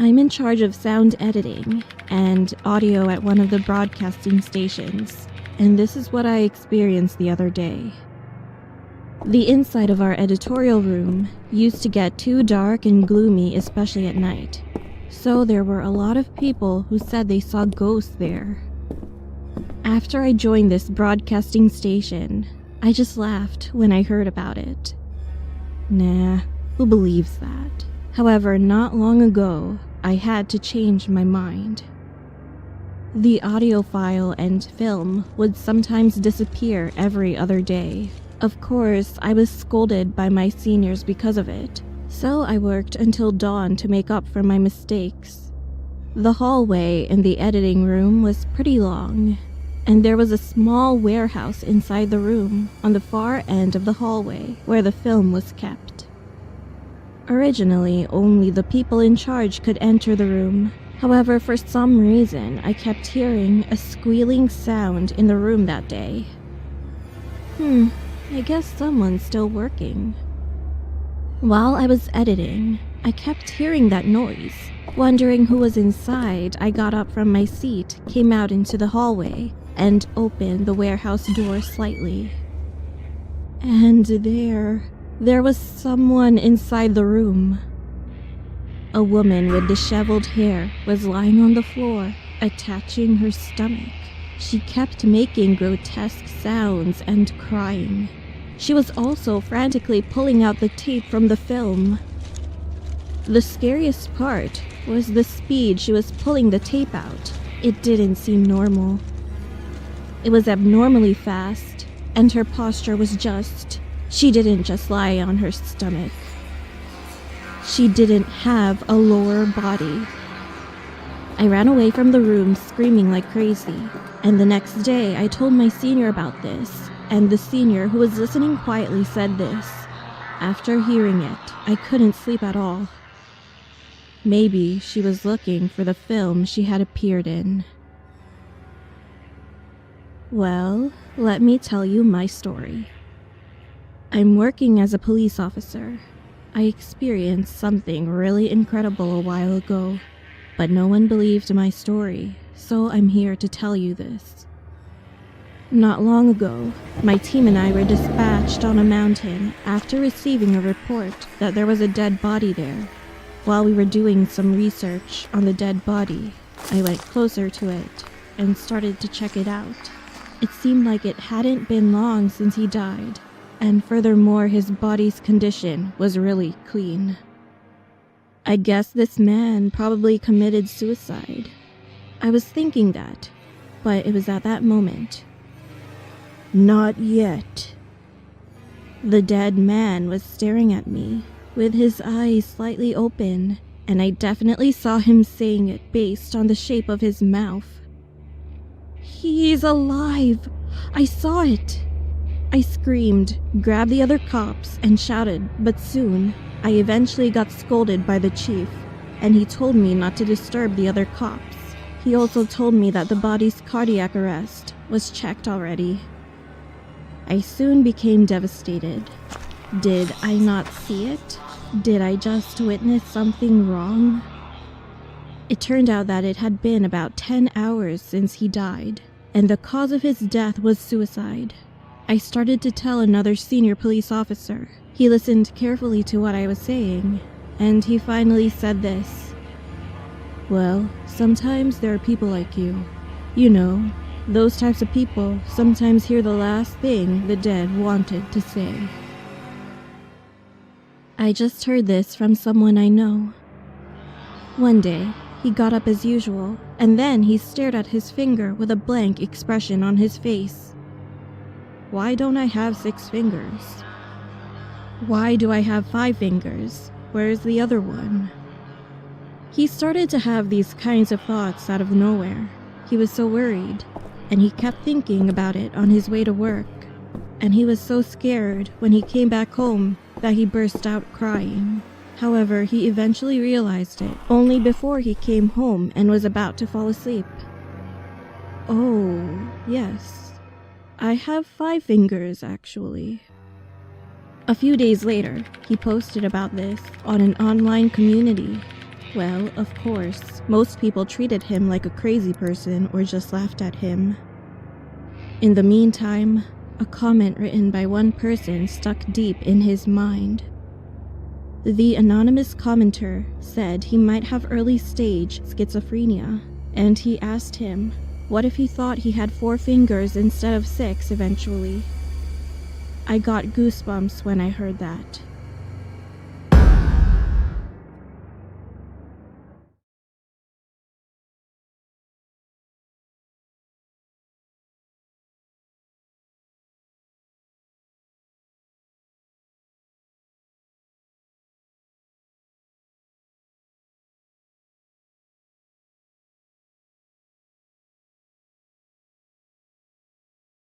I'm in charge of sound editing and audio at one of the broadcasting stations, and this is what I experienced the other day. The inside of our editorial room used to get too dark and gloomy, especially at night, so there were a lot of people who said they saw ghosts there. After I joined this broadcasting station, I just laughed when I heard about it. Nah, who believes that? However, not long ago, I had to change my mind. The audio file and film would sometimes disappear every other day. Of course, I was scolded by my seniors because of it, so I worked until dawn to make up for my mistakes. The hallway in the editing room was pretty long, and there was a small warehouse inside the room on the far end of the hallway where the film was kept. Originally, only the people in charge could enter the room. However, for some reason, I kept hearing a squealing sound in the room that day. I guess someone's still working. While I was editing, I kept hearing that noise. Wondering who was inside, I got up from my seat, came out into the hallway, and opened the warehouse door slightly. And there was someone inside the room. A woman with disheveled hair was lying on the floor, attaching her stomach. She kept making grotesque sounds and crying. She was also frantically pulling out the tape from the film. The scariest part was the speed she was pulling the tape out. It didn't seem normal. It was abnormally fast, and her posture was she didn't just lie on her stomach. She didn't have a lower body. I ran away from the room screaming like crazy, and the next day I told my senior about this, and the senior who was listening quietly said this. After hearing it, I couldn't sleep at all. Maybe she was looking for the film she had appeared in. Well, let me tell you my story. I'm working as a police officer. I experienced something really incredible a while ago, but no one believed my story, so I'm here to tell you this. Not long ago, my team and I were dispatched on a mountain after receiving a report that there was a dead body there. While we were doing some research on the dead body, I went closer to it and started to check it out. It seemed like it hadn't been long since he died, and furthermore, his body's condition was really clean. I guess this man probably committed suicide. I was thinking that, but it was at that moment. Not yet. The dead man was staring at me, with his eyes slightly open, and I definitely saw him saying it based on the shape of his mouth. He's alive! I saw it! I screamed, grabbed the other cops, and shouted, but soon, I eventually got scolded by the chief, and he told me not to disturb the other cops. He also told me that the body's cardiac arrest was checked already. I soon became devastated. Did I not see it? Did I just witness something wrong? It turned out that it had been about 10 hours since he died, and the cause of his death was suicide. I started to tell another senior police officer. He listened carefully to what I was saying, and he finally said this. Well, sometimes there are people like you. You know, those types of people sometimes hear the last thing the dead wanted to say. I just heard this from someone I know. One day, he got up as usual, and then he stared at his finger with a blank expression on his face. Why don't I have 6 fingers? Why do I have 5 fingers? Where's the other one? He started to have these kinds of thoughts out of nowhere. He was so worried, and he kept thinking about it on his way to work. And he was so scared when he came back home that he burst out crying. However, he eventually realized it only before he came home and was about to fall asleep. Oh, yes. I have 5 fingers, actually. A few days later, he posted about this on an online community. Well, of course, most people treated him like a crazy person or just laughed at him. In the meantime, a comment written by one person stuck deep in his mind. The anonymous commenter said he might have early-stage schizophrenia, and he asked him, what if he thought he had 4 fingers instead of 6 eventually? I got goosebumps when I heard that.